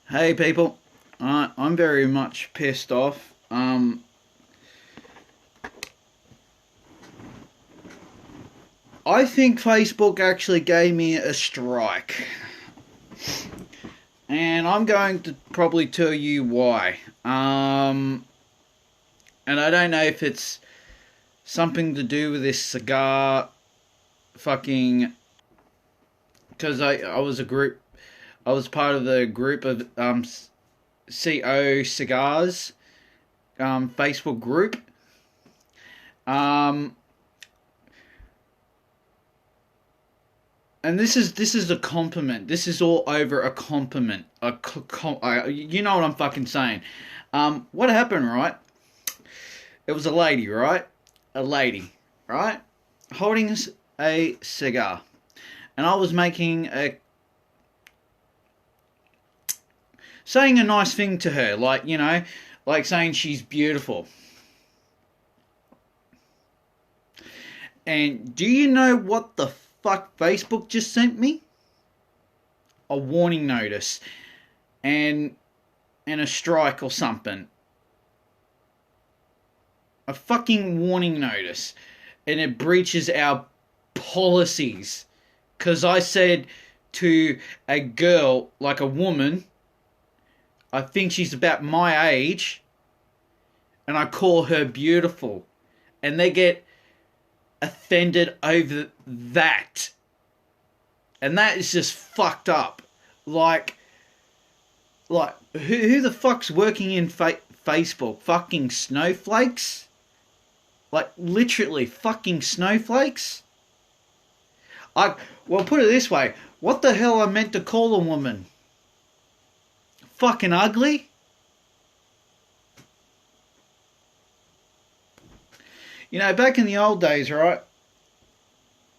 Hey people, I'm very much pissed off. I think Facebook actually gave me a strike, and I'm going to probably tell you why. And I don't know if it's something to do with this cigar fucking. Because I was a group, I was part of the group of CO Cigars Facebook group. Um, and this is a compliment. This is all over a compliment. You know what I'm fucking saying. What happened, right? It was a lady, right? A lady, right? Holding a cigar, and I was saying a nice thing to her, like saying she's beautiful. And do you know what the fuck Facebook just sent me? A warning notice and a strike or something. A fucking warning notice. And it breaches our policies. Because I said to a girl, like a woman, I think she's about my age, and I call her beautiful. And they get offended over that. And that is just fucked up. Who the fuck's working in Facebook? Fucking snowflakes? Like, literally, fucking snowflakes? Well, put it this way. What the hell I meant to call a woman? Fucking ugly? You know, back in the old days, right?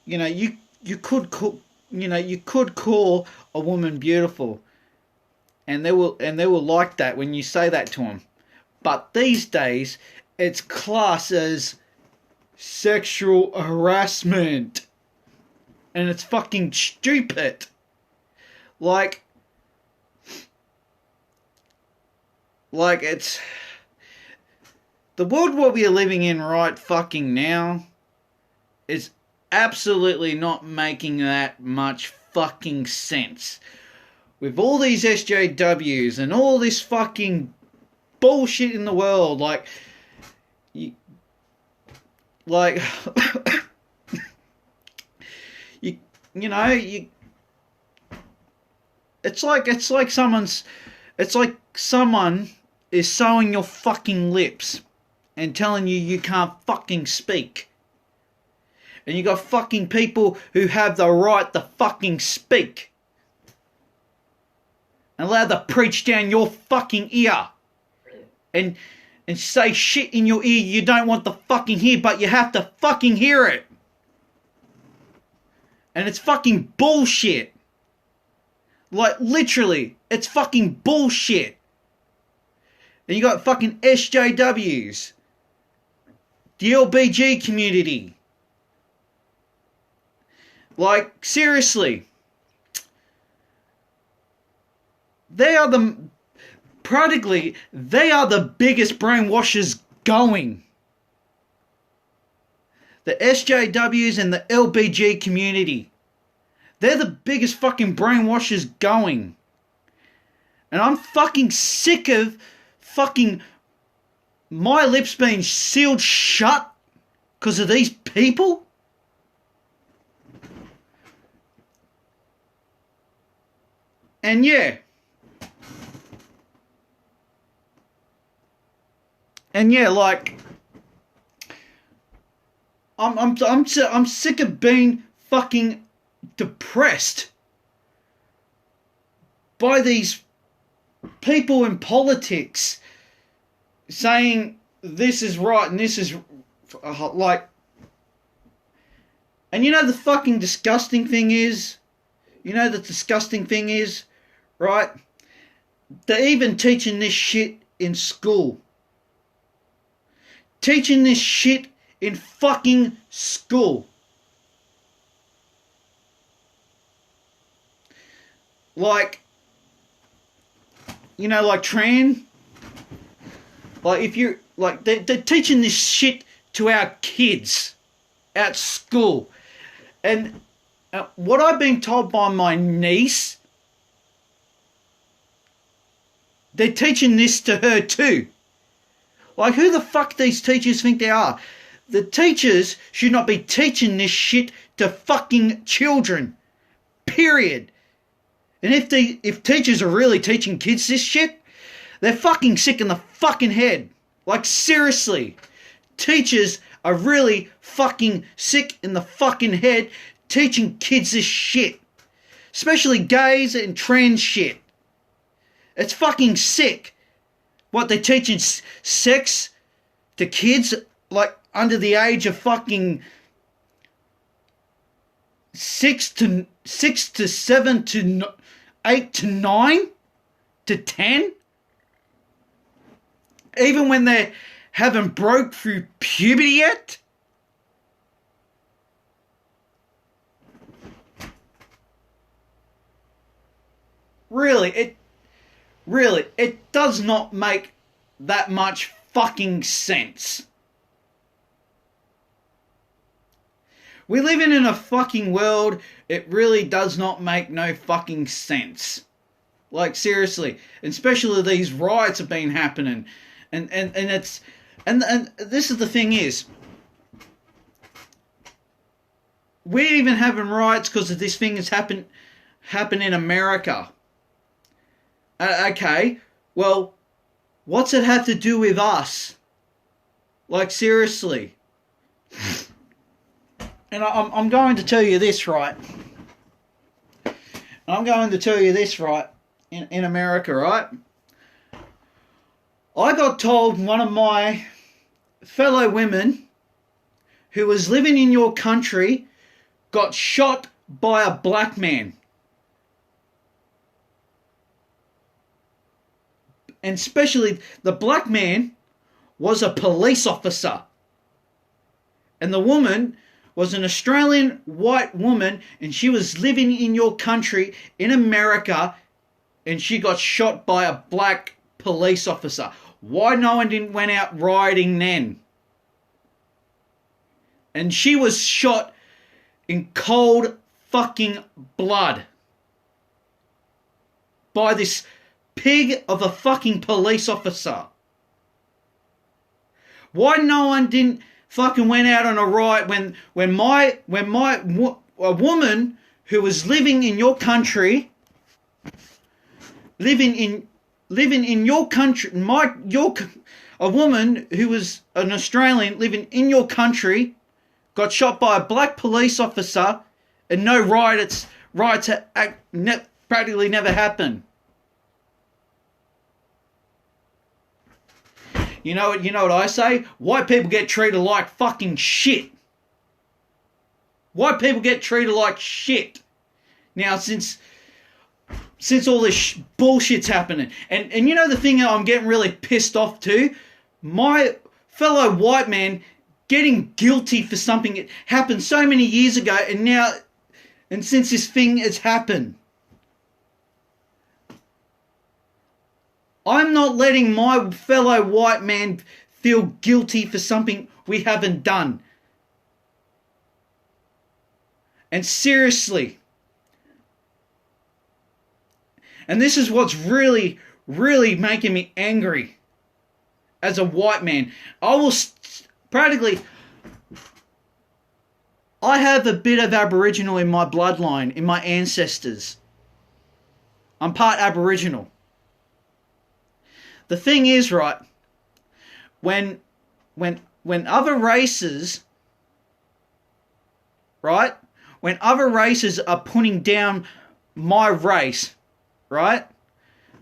You know, you could call, you could call a woman beautiful, and they will like that when you say that to them. But these days, it's classed as sexual harassment, and it's fucking stupid. Like, it's the world what we are living in right fucking now is absolutely not making that much fucking sense. With all these SJWs and all this fucking bullshit in the world, you, like, you know, it's like someone is sewing your fucking lips and telling you can't fucking speak. And you got fucking people who have the right to fucking speak. And allowed to preach down your fucking ear. And say shit in your ear you don't want to fucking hear, but you have to fucking hear it. And it's fucking bullshit. Like, literally, it's fucking bullshit. And you got fucking SJWs. The LBG community. Like, seriously. They are the biggest brainwashers going. The SJWs and the LBG community. They're the biggest fucking brainwashers going. And I'm fucking sick of fucking my lips being sealed shut because of these people. And yeah, like, I'm sick of being fucking depressed by these people in politics saying this is right and this is like. And you know the fucking disgusting thing is, right? They're even teaching this shit in school. Teaching this shit in fucking school. Like, like trans, like if you're like they're teaching this shit to our kids at school, and what I've been told by my niece, they're teaching this to her too. Like, who the fuck these teachers think they are? The teachers should not be teaching this shit to fucking children. Period. And if teachers are really teaching kids this shit, they're fucking sick in the fucking head. Like, seriously. Teachers are really fucking sick in the fucking head teaching kids this shit. Especially gays and trans shit. It's fucking sick. What, they're teaching sex to kids, like, under the age of fucking 6 to 7 to 8 to 9 to 10? Even when they haven't broke through puberty yet? Really, it does not make that much fucking sense. We live in a fucking world, it really does not make no fucking sense. Like, seriously. And especially these riots have been happening. And it's... And this is the thing is... We're even having riots because of this thing that's happened in America. Okay, well, what's it have to do with us? Like, seriously. And I'm going to tell you this, right? I'm going to tell you this, right? In America, right? I got told one of my fellow women who was living in your country got shot by a black man. And especially the black man was a police officer. And the woman was an Australian white woman, and she was living in your country in America, and she got shot by a black police officer. Why no one didn't went out rioting then? And she was shot in cold fucking blood by this pig of a fucking police officer. Why no one didn't fucking went out on a riot when a woman who was living in your country, living in your country, a woman who was an Australian living in your country got shot by a black police officer, and no riots practically never happened. You know what I say? White people get treated like fucking shit. White people get treated like shit. Now, since all this bullshit's happening, and you know the thing that I'm getting really pissed off to? My fellow white man getting guilty for something that happened so many years ago, and since this thing has happened. I'm not letting my fellow white man feel guilty for something we haven't done. And seriously. And this is what's really, really making me angry as a white man. I have a bit of Aboriginal in my bloodline, in my ancestors. I'm part Aboriginal. The thing is, right, when other races, right, when other races are putting down my race, right,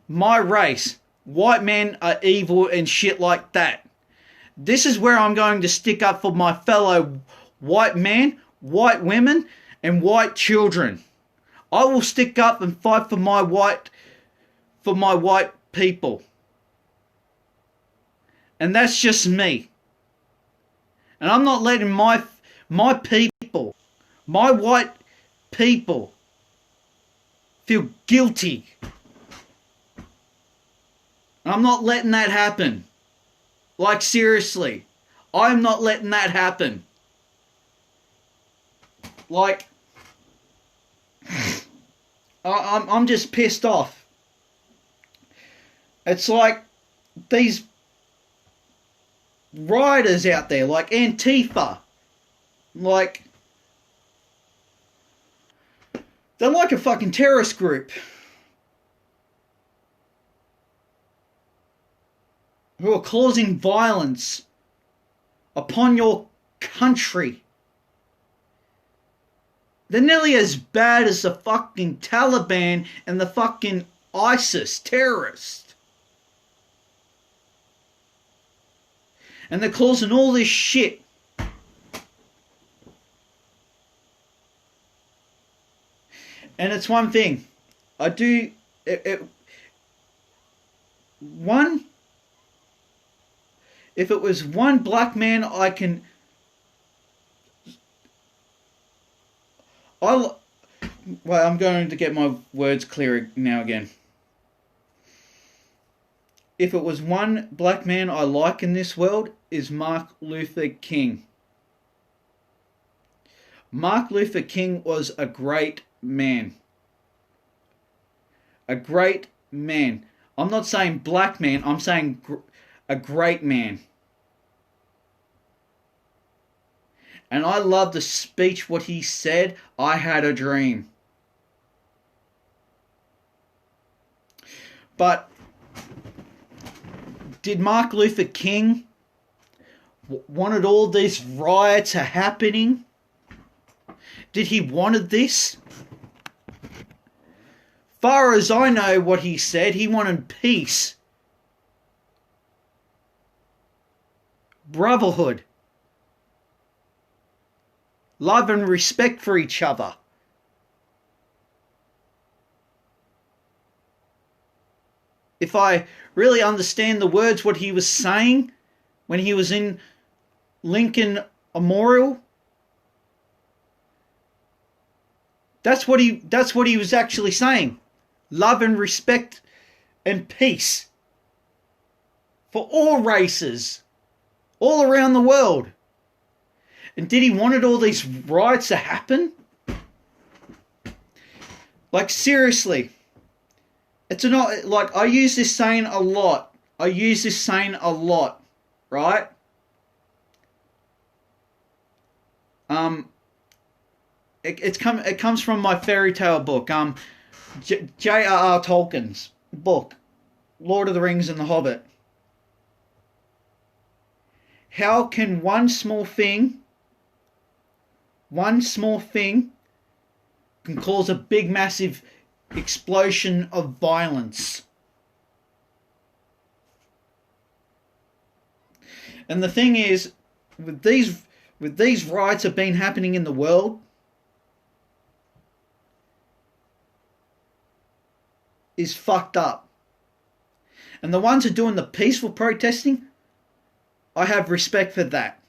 my race, white men are evil and shit like that. This is where I'm going to stick up for my fellow white men, white women, and white children. I will stick up and fight for my white people. And that's just me. And I'm not letting my people, my white people, feel guilty I'm not letting that happen. Like, seriously. I'm not letting that happen. Like, I'm just pissed off. It's like these rioters out there, like Antifa, like, they're like a fucking terrorist group who are causing violence upon your country. They're nearly as bad as the fucking Taliban and the fucking ISIS terrorists. And they're causing all this shit. And it's one thing. I do... One... If it was one black man, I can... Well, I'm going to get my words clear now again. If it was one black man I like in this world, is Martin Luther King. Martin Luther King was a great man. A great man. I'm not saying black man, I'm saying a great man. And I love the speech, what he said, I had a dream. But did Martin Luther King wanted all these riots are happening? Did he wanted this? Far as I know what he said, he wanted peace. Brotherhood. Love and respect for each other. If I really understand the words, what he was saying when he was in Lincoln Memorial, that's what he was actually saying. Love and respect and peace for all races, all around the world. And did he wanted all these riots to happen? Like, seriously. It's not, like, I use this saying a lot. Right? It comes from my fairy tale book. J.R.R. Tolkien's book, Lord of the Rings and the Hobbit. How can one small thing can cause a big, massive explosion of violence? And the thing is, with these riots have been happening in the world, is fucked up. And the ones who are doing the peaceful protesting, I have respect for that.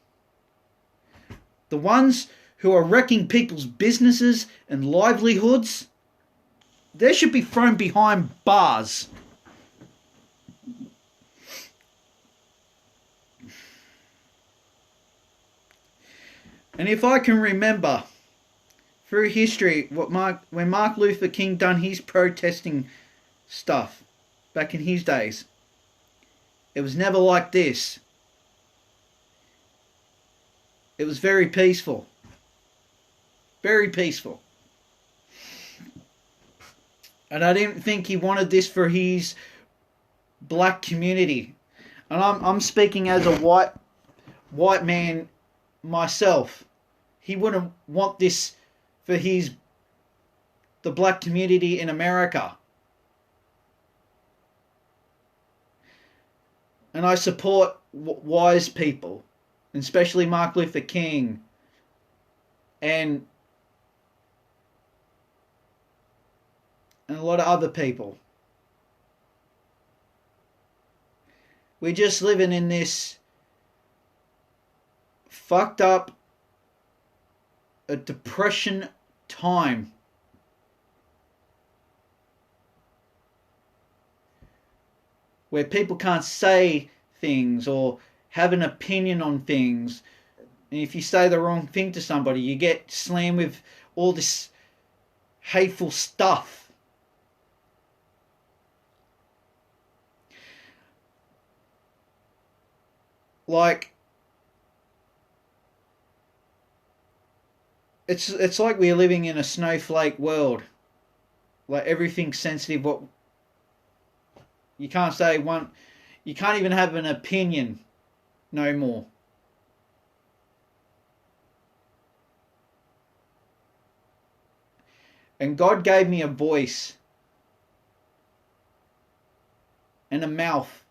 The ones who are wrecking people's businesses and livelihoods, they should be thrown behind bars. And if I can remember through history when Martin Luther King done his protesting stuff back in his days, it was never like this. It was very peaceful. Very peaceful. And I didn't think he wanted this for his black community. And I'm speaking as a white man myself. He wouldn't want this for the black community in America. And I support wise people, especially Martin Luther King and a lot of other people. We're just living in this fucked up a depression time. where people can't say things or have an opinion on things. And if you say the wrong thing to somebody, you get slammed with all this hateful stuff. Like, it's like we're living in a snowflake world. Like, everything's sensitive. What you can't say one, you can't even have an opinion no more. And God gave me a voice and a mouth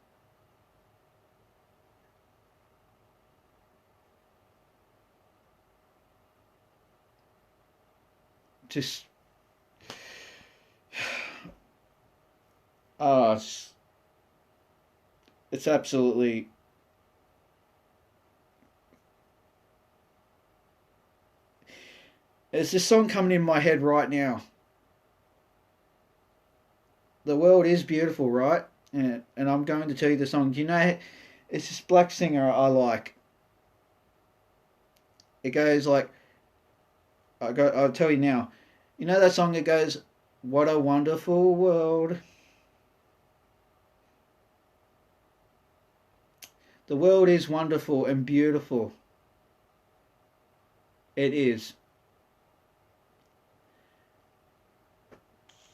to it's absolutely, there's this song coming in my head right now. The world is beautiful, right? And I'm going to tell you the song. Do you know, it's this black singer I like. It goes like, I'll tell you now. You know that song that goes, "What a wonderful world." The world is wonderful and beautiful. It is.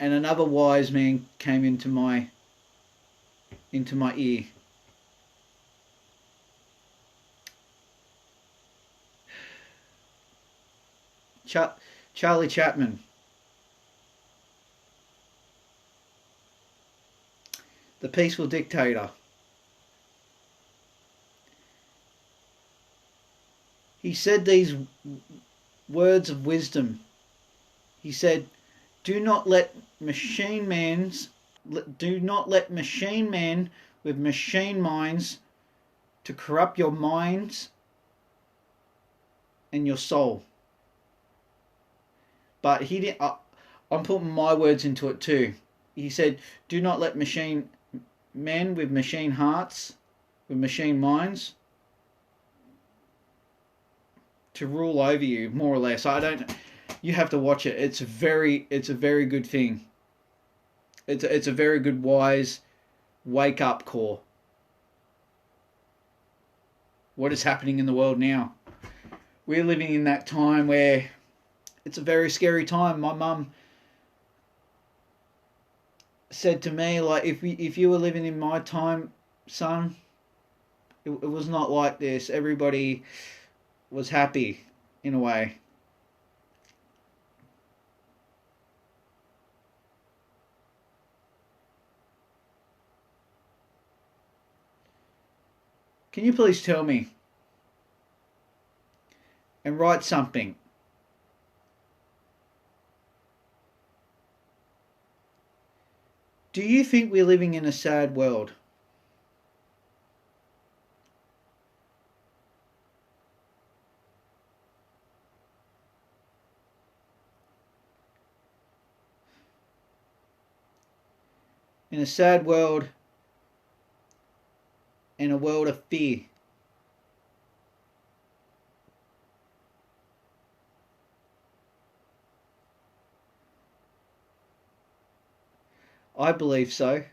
And another wise man came into my ear. Charlie Chaplin. The Peaceful Dictator. He said these words of wisdom. He said, do not let machine men with machine minds to corrupt your minds and your soul. But he didn't. I'm putting my words into it too. He said, do not let machine men with machine hearts, with machine minds, to rule over you, more or less. I don't. You have to watch it. It's a very good thing. It's a very good wise wake up call. What is happening in the world now? We're living in that time where it's a very scary time. My mum said to me, like, if you were living in my time, son, it was not like this. Everybody was happy in a way. Can you please tell me and write something? Do you think we're living in a sad world? In a sad world, in a world of fear. I believe so.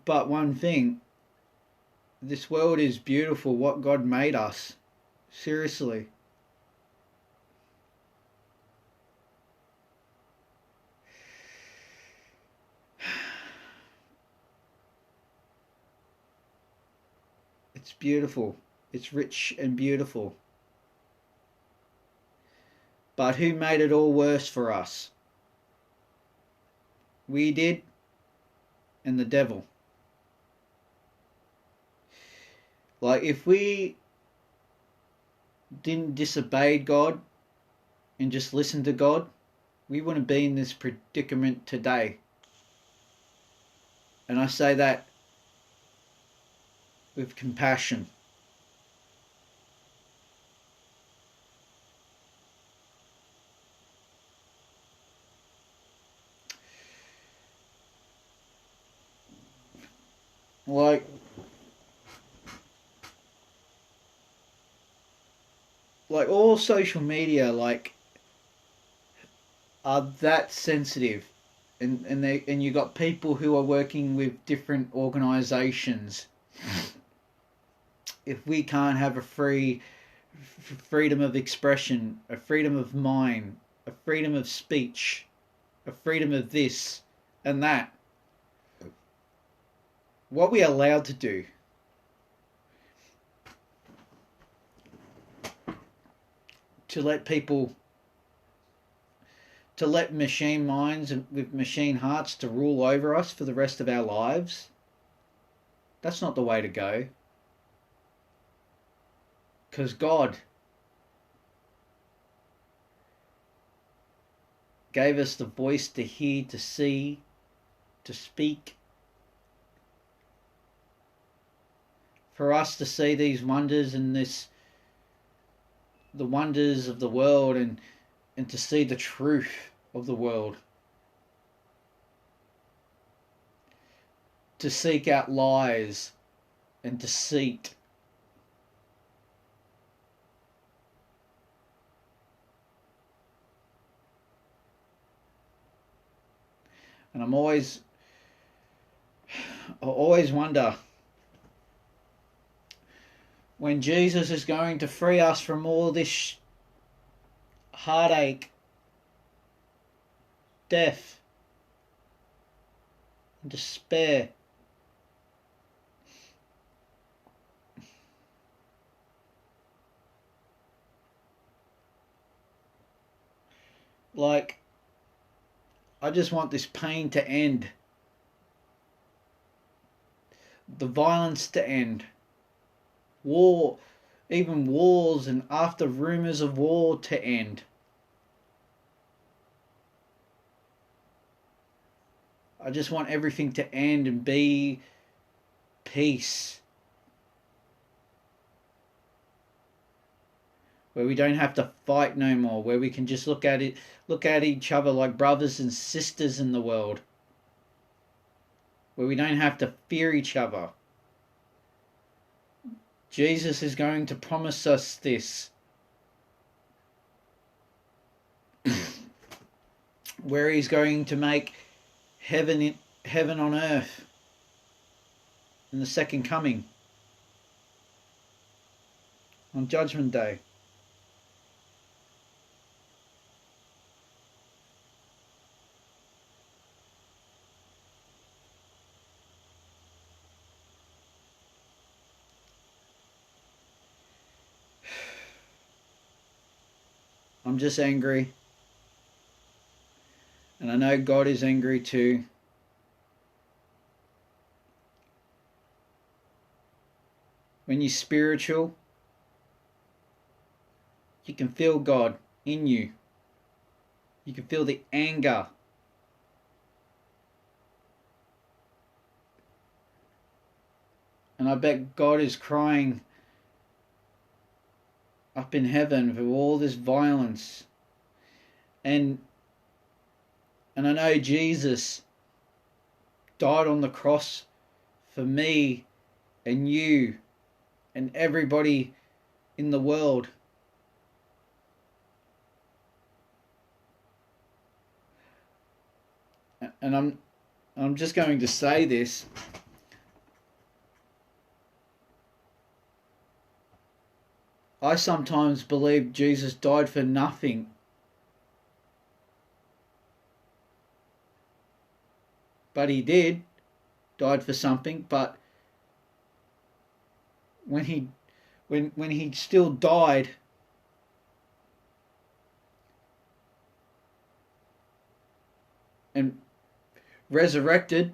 But one thing, this world is beautiful, what God made us. Seriously. It's beautiful. It's rich and beautiful. But who made it all worse for us? We did, and the devil. Like, if we didn't disobey God and just listen to God, we wouldn't be in this predicament today. And I say that with compassion. Like, all social media, are that sensitive, and you got people who are working with different organisations. If we can't have a freedom of expression, a freedom of mind, a freedom of speech, a freedom of this and that, what we are allowed to do? To let people, to let machine minds with machine hearts to rule over us for the rest of our lives? That's not the way to go. Because God gave us the voice to hear, to see, to speak. For us to see these wonders and the wonders of the world, and to see the truth of the world. To seek out lies and deceit. And I always wonder when Jesus is going to free us from all this heartache, death, and despair. Like, I just want this pain to end. The violence to end. War, even wars and after rumours of war to end. I just want everything to end and be peace. Where we don't have to fight no more, where we can just look at each other like brothers and sisters in the world. Where we don't have to fear each other. Jesus is going to promise us this. Where he's going to make heaven on earth in the second coming, on Judgment Day. I'm just angry. And I know God is angry too. When you're spiritual, you can feel God in you. You can feel the anger. And I bet God is crying up in heaven for all this violence. And I know Jesus died on the cross for me and you and everybody in the world. And I'm just going to say this. I sometimes believe Jesus died for nothing. But he died for something. But when he still died, and resurrected,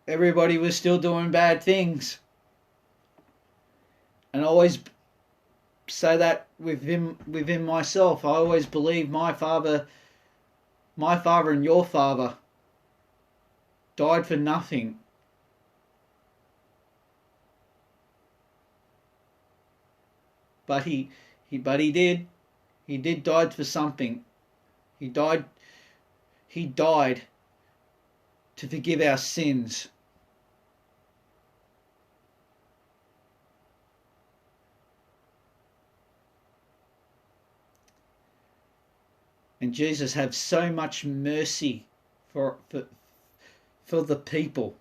everybody was still doing bad things. And I always say that within myself. I always believe my father and your father died for nothing. But he did died for something. He died to forgive our sins. And Jesus had so much mercy for the people.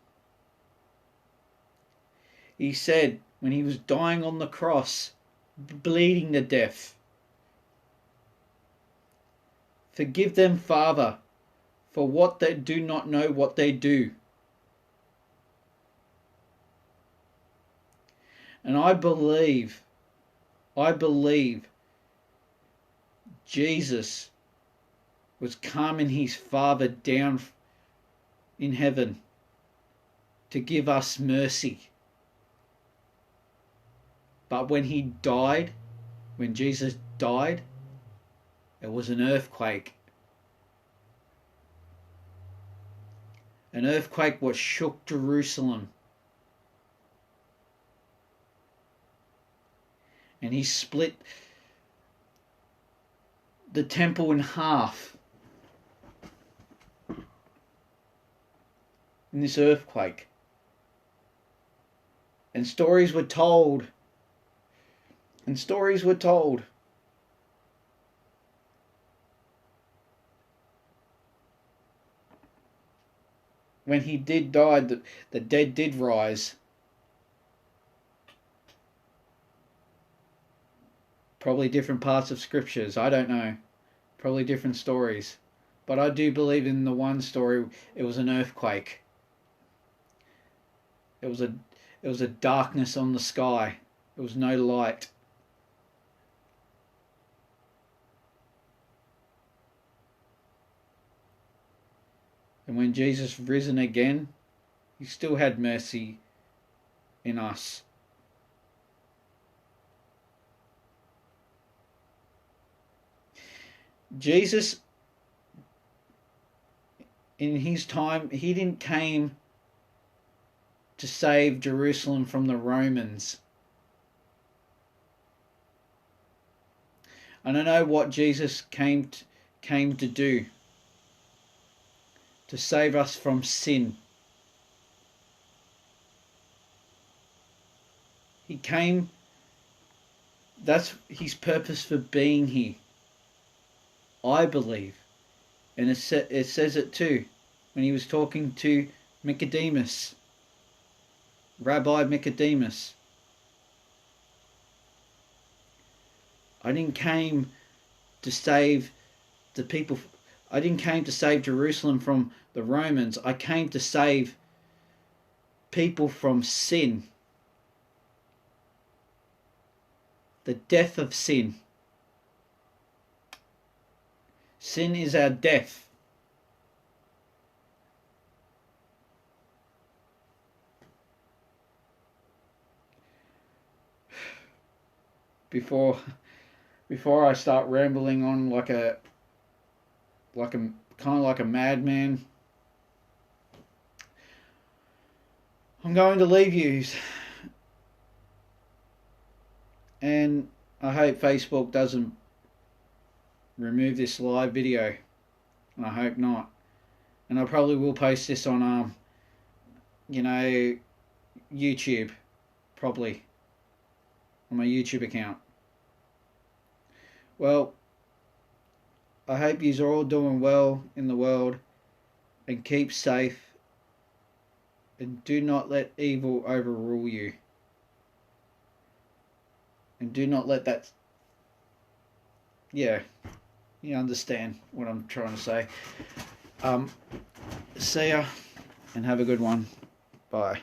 He said when he was dying on the cross, bleeding to death, "Forgive them, Father, for what they do not know what they do." And I believe Jesus was calming his Father down in heaven to give us mercy. But when Jesus died, it was an earthquake. An earthquake what shook Jerusalem. And he split the temple in half in this earthquake. And stories were told. When he did die, the dead did rise. Probably different parts of scriptures, I don't know. Probably different stories. But I do believe in the one story, it was an earthquake. It was a darkness on the sky. There was no light. And when Jesus risen again, he still had mercy in us. Jesus, in his time, he didn't came to save Jerusalem from the Romans. I don't know what Jesus came to do. To save us from sin. He came, that's his purpose for being here, I believe. And it says it too, when he was talking to Nicodemus, Rabbi Nicodemus. I didn't came to save the people. I didn't came to save Jerusalem from the Romans. I came to save people from sin. The death of sin. Sin is our death. Before I start rambling on like a kind of like a madman, I'm going to leave you, and I hope Facebook doesn't remove this live video, and I hope not. And I probably will post this on YouTube, probably on my YouTube account. Well, I hope yous are all doing well in the world, and keep safe, and do not let evil overrule you, and do not let that, you understand what I'm trying to say. See ya, and have a good one. Bye.